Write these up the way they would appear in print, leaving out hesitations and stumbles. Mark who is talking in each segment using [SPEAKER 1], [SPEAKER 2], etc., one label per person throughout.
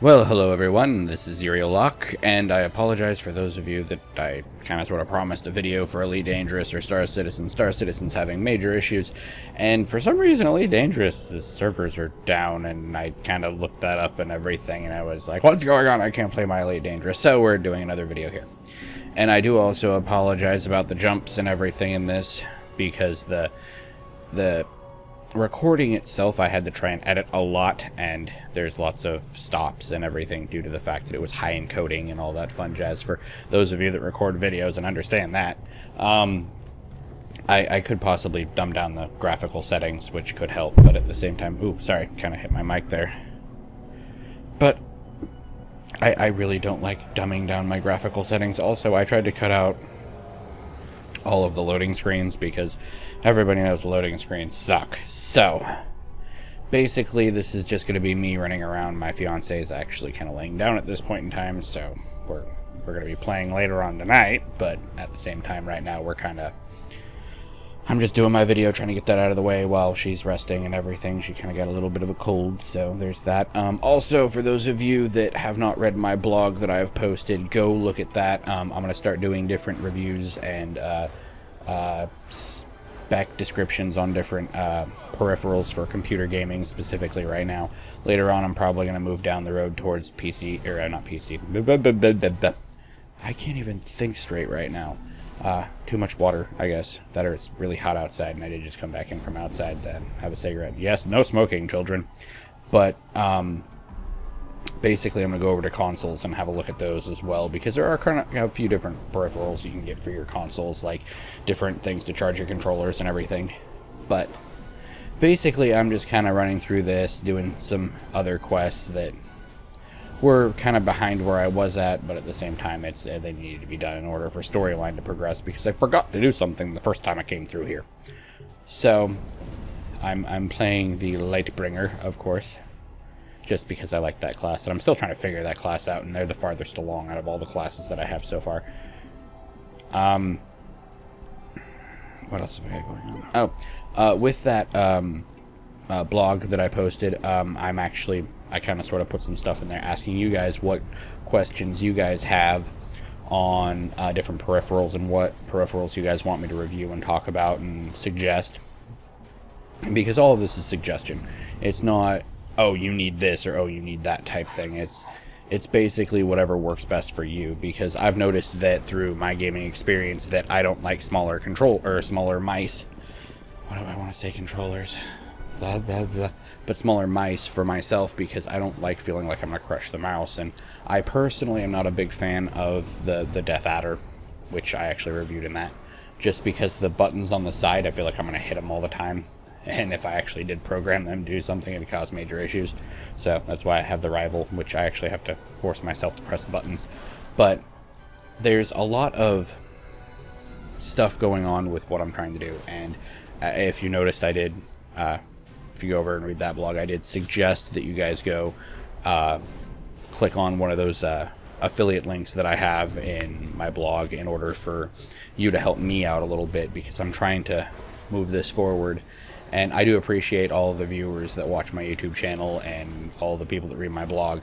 [SPEAKER 1] Well, hello everyone, this is UrielLocke, and I apologize for those of you that I kind of sort of promised a video for Elite Dangerous or Star Citizen. Star Citizen's having major issues, and for some reason Elite Dangerous's servers are down, and I kind of looked that up and everything, and I was like, what's going on? I can't play my Elite Dangerous, so we're doing another video here. And I do also apologize about the jumps and everything in this, because the recording itself I had to try and edit a lot, and there's lots of stops and everything due to the fact that it was high encoding and all that fun jazz. For those of you that record videos and understand that, I could possibly dumb down the graphical settings, which could help, but at the same time, ooh, sorry, kind of hit my mic there. But I really don't like dumbing down my graphical settings. Also, I tried to cut out all of the loading screens because everybody knows loading screens suck. So basically this is just going to be me running around. My fiance is actually kind of laying down at this point in time, so we're going to be playing later on tonight, but at the same time right now I'm just doing my video, trying to get that out of the way while she's resting and everything. She kind of got a little bit of a cold, so there's that. Also, for those of you that have not read my blog that I've posted, go look at that. I'm going to start doing different reviews and spec descriptions on different peripherals for computer gaming specifically right now. Later on, I'm probably going to move down the road towards PC, or not PC. I can't even think straight right now. Too much water, I guess. That or it's really hot outside, and I did just come back in from outside to have a cigarette. Yes, no smoking, children. But, basically I'm going to go over to consoles and have a look at those as well, because there are kind of a few different peripherals you can get for your consoles, like different things to charge your controllers and everything. But basically I'm just kind of running through this, doing some other quests that were kind of behind where I was at, but at the same time they needed to be done in order for storyline to progress, because I forgot to do something the first time I came through here. So I'm playing the Lightbringer, of course, just because I like that class, and I'm still trying to figure that class out, and they're the farthest along out of all the classes that I have so far. What else have I got going on? Oh, with that blog that I posted, I kind of sort of put some stuff in there asking you guys what questions you guys have on different peripherals and what peripherals you guys want me to review and talk about and suggest. Because all of this is suggestion. It's not, oh, you need this or oh, you need that type thing. It's basically whatever works best for you, because I've noticed that through my gaming experience that I don't like smaller smaller mice. What do I want to say? Controllers. Blah, blah, blah. But smaller mice for myself, because I don't like feeling like I'm going to crush the mouse. And I personally am not a big fan of the Death Adder, which I actually reviewed in that, just because the buttons on the side, I feel like I'm going to hit them all the time. And if I actually did program them to do something, it would cause major issues. So that's why I have the Rival, which I actually have to force myself to press the buttons. But there's a lot of stuff going on with what I'm trying to do. And if you noticed, I did... if you go over and read that blog, I did suggest that you guys go click on one of those affiliate links that I have in my blog in order for you to help me out a little bit, because I'm trying to move this forward. And I do appreciate all of the viewers that watch my YouTube channel and all the people that read my blog,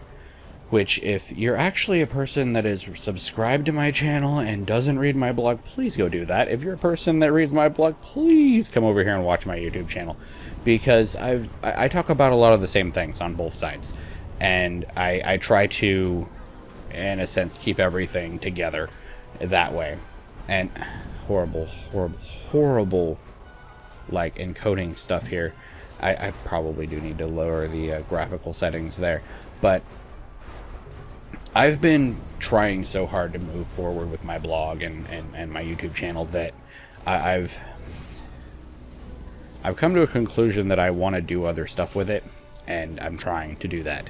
[SPEAKER 1] which if you're actually a person that is subscribed to my channel and doesn't read my blog, please go do that. If you're a person that reads my blog, please come over here and watch my YouTube channel, because I talk about a lot of the same things on both sides, and I try to, in a sense, keep everything together that way. And horrible like encoding stuff here. I probably do need to lower the graphical settings there, but I've been trying so hard to move forward with my blog and my YouTube channel that I've come to a conclusion that I want to do other stuff with it, and I'm trying to do that.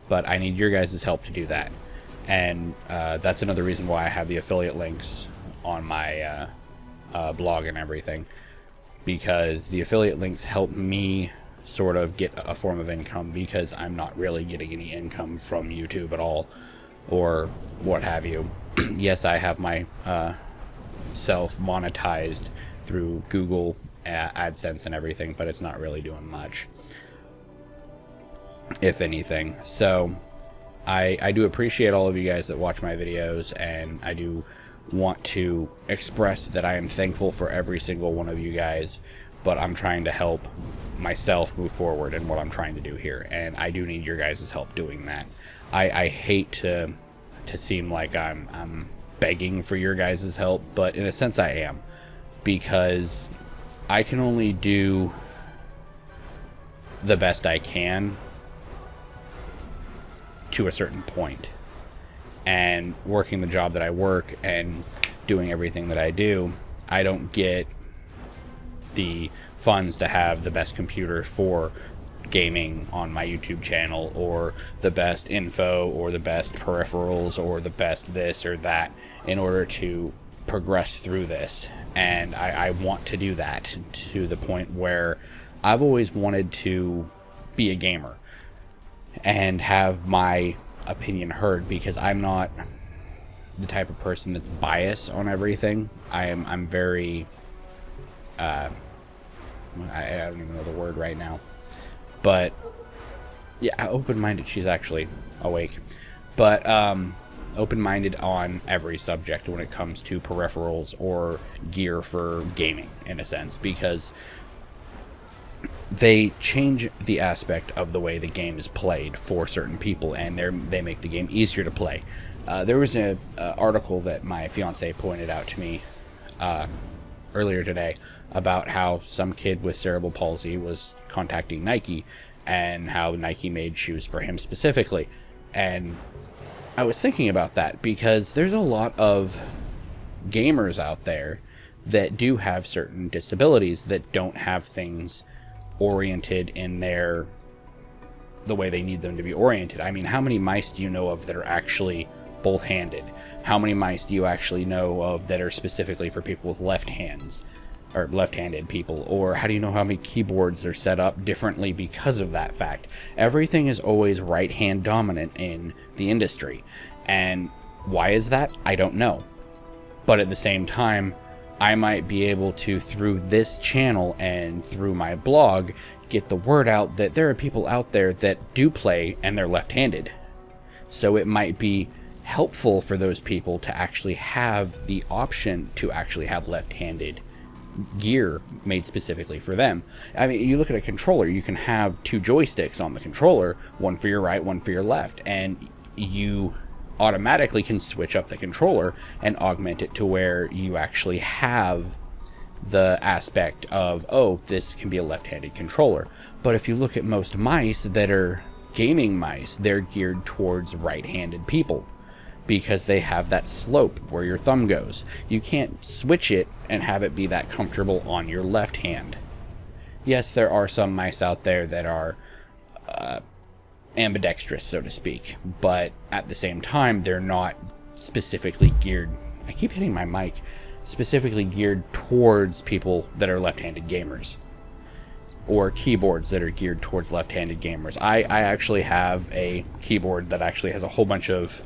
[SPEAKER 1] But I need your guys' help to do that. And that's another reason why I have the affiliate links on my blog and everything, because the affiliate links help me sort of get a form of income, because I'm not really getting any income from YouTube at all, or what have you. Yes, I have my self monetized through Google AdSense and everything, but it's not really doing much, if anything. So I do appreciate all of you guys that watch my videos, and I do want to express that I am thankful for every single one of you guys, but I'm trying to help myself move forward in what I'm trying to do here, and I do need your guys' help doing that. I hate to seem like I'm begging for your guys' help, but in a sense I am, because I can only do the best I can to a certain point. And working the job that I work and doing everything that I do, I don't get the funds to have the best computer for gaming on my YouTube channel, or the best info, or the best peripherals, or the best this or that, in order to progress through this. And I want to do that to the point where I've always wanted to be a gamer and have my opinion heard, because I'm not the type of person that's biased on everything. I'm very I don't even know the word right now, but yeah, open-minded. She's actually awake, but open-minded on every subject when it comes to peripherals or gear for gaming, in a sense, because they change the aspect of the way the game is played for certain people, and they make the game easier to play. There was an article that my fiance pointed out to me earlier today about how some kid with cerebral palsy was contacting Nike, and how Nike made shoes for him specifically. And I was thinking about that, because there's a lot of gamers out there that do have certain disabilities that don't have things oriented in the way they need them to be oriented. I mean, how many mice do you know of that are actually both-handed? How many mice do you actually know of that are specifically for people with left hands, or left-handed people? Or how do you know how many keyboards are set up differently because of that fact? Everything is always right-hand dominant in the industry. And why is that? I don't know. But at the same time, I might be able to, through this channel and through my blog, get the word out that there are people out there that do play and they're left-handed. So it might be helpful for those people to actually have the option to actually have left-handed gear made specifically for them. I mean, you look at a controller, you can have two joysticks on the controller, one for your right, one for your left, and you automatically can switch up the controller and augment it to where you actually have the aspect of, oh, this can be a left-handed controller. But if you look at most mice that are gaming mice, they're geared towards right-handed people, because they have that slope where your thumb goes. You can't switch it and have it be that comfortable on your left hand. Yes, there are some mice out there that are ambidextrous, so to speak, but at the same time, they're not specifically geared, I keep hitting my mic, specifically geared towards people that are left-handed gamers, or keyboards that are geared towards left-handed gamers. I actually have a keyboard that actually has a whole bunch of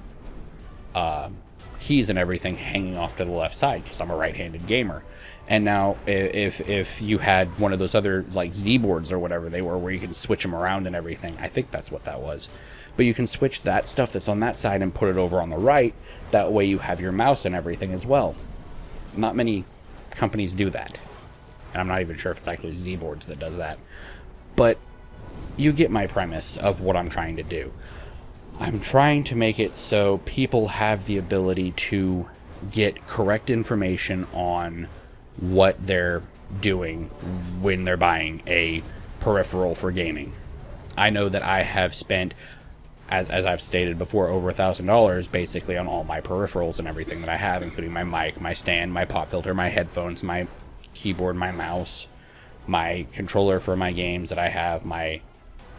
[SPEAKER 1] keys and everything hanging off to the left side, because I'm a right-handed gamer. And now if you had one of those other, like, Z boards or whatever they were, where you can switch them around and everything, I think that's what that was, but you can switch that stuff that's on that side and put it over on the right. That way you have your mouse and everything as well. Not many companies do that, and I'm not even sure if it's actually Z boards that does that, but you get my premise of what I'm trying to do. I'm trying to make it so people have the ability to get correct information on what they're doing when they're buying a peripheral for gaming. I know that I have spent, as I've stated before, over $1,000 basically on all my peripherals and everything that I have, including my mic, my stand, my pop filter, my headphones, my keyboard, my mouse, my controller for my games that I have, my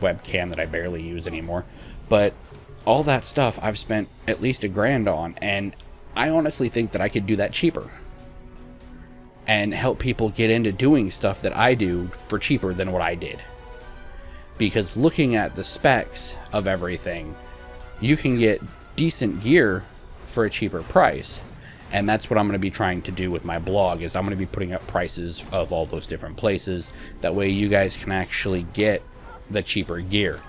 [SPEAKER 1] webcam that I barely use anymore. But all that stuff I've spent at least $1,000 on, and I honestly think that I could do that cheaper and help people get into doing stuff that I do for cheaper than what I did. Because looking at the specs of everything, you can get decent gear for a cheaper price. And that's what I'm going to be trying to do with my blog, is I'm going to be putting up prices of all those different places. That way you guys can actually get the cheaper gear.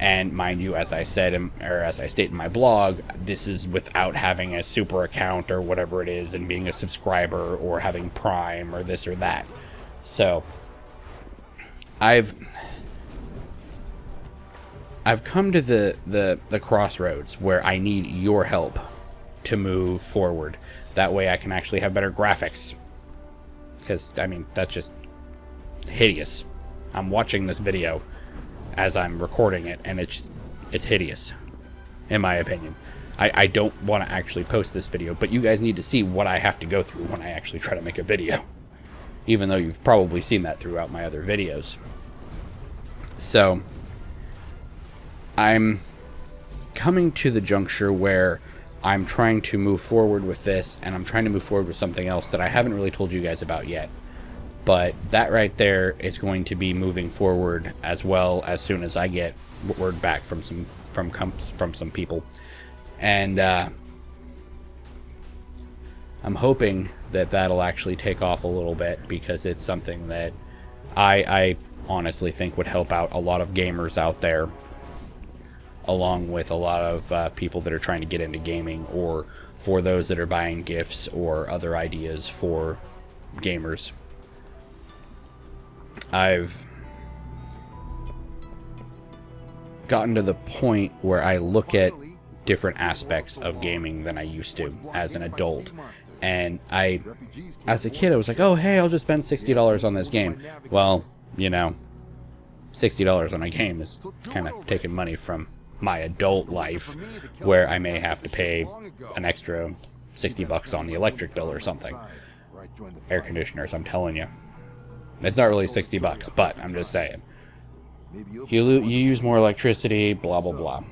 [SPEAKER 1] And mind you, as I said, or as I state in my blog, this is without having a super account or whatever it is, and being a subscriber or having Prime or this or that. So I've come to the crossroads where I need your help to move forward. That way I can actually have better graphics. Because, I mean, that's just hideous. I'm watching this video as I'm recording it, and it's hideous, in my opinion. I don't want to actually post this video, but you guys need to see what I have to go through when I actually try to make a video. Even though you've probably seen that throughout my other videos. So, I'm coming to the juncture where I'm trying to move forward with this, and I'm trying to move forward with something else that I haven't really told you guys about yet. But that right there is going to be moving forward as well as soon as I get word back from some people. And I'm hoping that that'll actually take off a little bit, because it's something that I honestly think would help out a lot of gamers out there, along with a lot of people that are trying to get into gaming, or for those that are buying gifts or other ideas for gamers. I've gotten to the point where I look at different aspects of gaming than I used to as an adult. And as a kid, I was like, oh, hey, I'll just spend $60 on this game. Well, you know, $60 on a game is kind of taking money from my adult life, where I may have to pay an extra $60 on the electric bill or something. Air conditioners, I'm telling you. It's not really $60, but I'm just saying. You use more electricity, blah, blah, blah.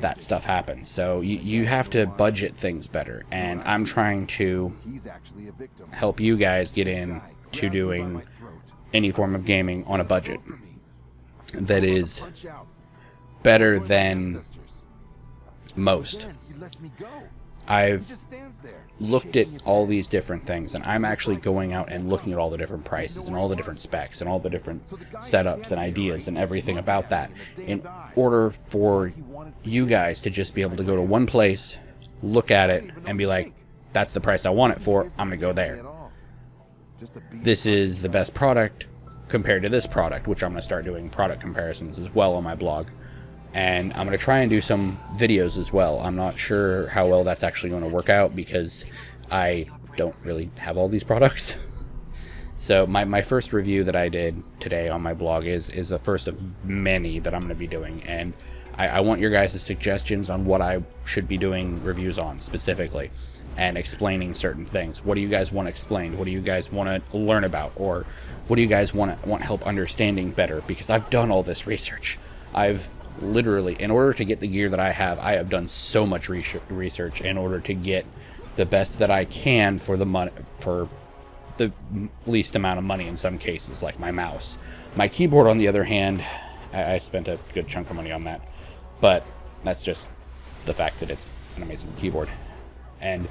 [SPEAKER 1] That stuff happens. So you have to budget things better. And I'm trying to help you guys get in to doing any form of gaming on a budget that is better than most. I've looked at all these different things, and I'm actually going out and looking at all the different prices and all the different specs and all the different setups and ideas and everything about that, in order for you guys to just be able to go to one place, look at it, and be like, that's the price I want it for, I'm going to go there. This is the best product compared to this product, which I'm going to start doing product comparisons as well on my blog. And I'm going to try and do some videos as well. I'm not sure how well that's actually going to work out, because I don't really have all these products. So my first review that I did today on my blog is the first of many that I'm going to be doing. And I want your guys' suggestions on what I should be doing reviews on specifically, and explaining certain things. What do you guys want explained? What do you guys want to learn about? Or what do you guys want help understanding better? Because I've done all this research. I've literally, in order to get the gear that I have done so much research in order to get the best that I can for the money, for the least amount of money in some cases, like my mouse. My keyboard, on the other hand, I spent a good chunk of money on that, but that's just the fact that it's an amazing keyboard. And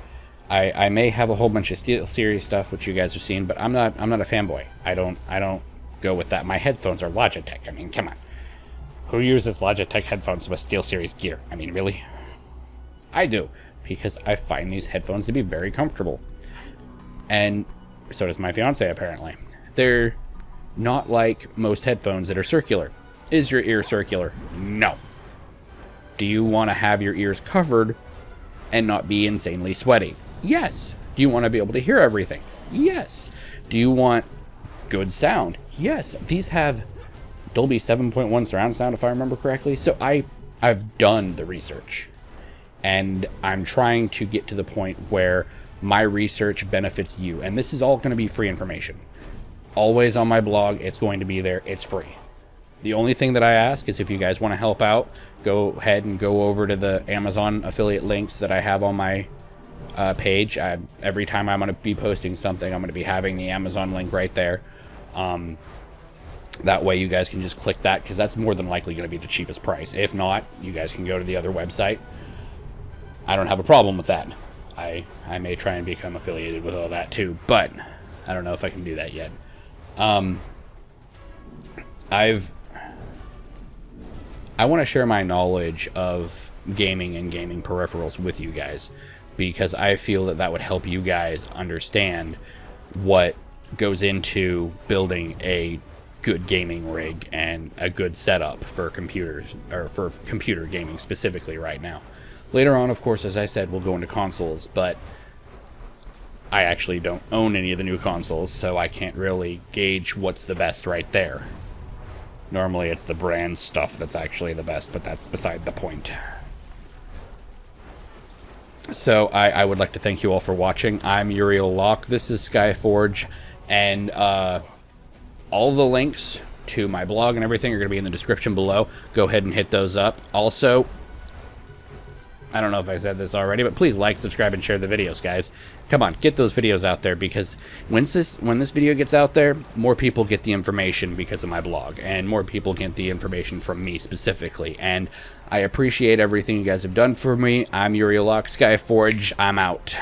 [SPEAKER 1] I may have a whole bunch of SteelSeries stuff, which you guys have seen, but I'm not a fanboy. I don't go with that. My headphones are Logitech. I mean, come on. Who uses Logitech headphones with SteelSeries gear? I mean, really? I do, because I find these headphones to be very comfortable. And so does my fiance, apparently. They're not like most headphones that are circular. Is your ear circular? No. Do you want to have your ears covered and not be insanely sweaty? Yes. Do you want to be able to hear everything? Yes. Do you want good sound? Yes. These have Dolby 7.1 surround sound, if I remember correctly. So I've done the research, and I'm trying to get to the point where my research benefits you. And this is all going to be free information. Always on my blog, it's going to be there. It's free. The only thing that I ask is, if you guys want to help out, go ahead and go over to the Amazon affiliate links that I have on my page. Every time I'm going to be posting something, I'm going to be having the Amazon link right there. That way you guys can just click that, because that's more than likely going to be the cheapest price. If not, you guys can go to the other website. I don't have a problem with that. I may try and become affiliated with all that too, but I don't know if I can do that yet. I want to share my knowledge of gaming and gaming peripherals with you guys, because I feel that that would help you guys understand what goes into building a good gaming rig and a good setup for computers, or for computer gaming specifically right now. Later on, of course, as I said, we'll go into consoles, but I actually don't own any of the new consoles, so I can't really gauge what's the best right there. Normally it's the brand stuff that's actually the best, but that's beside the point. So I would like to thank you all for watching. I'm UrielLocke, this is Skyforge, and all the links to my blog and everything are going to be in the description below. Go ahead and hit those up. Also, I don't know if I said this already, but please like, subscribe, and share the videos, guys. Come on, get those videos out there, because when this video gets out there, more people get the information because of my blog, and more people get the information from me specifically. And I appreciate everything you guys have done for me. I'm UrielLocke, Skyforge. I'm out.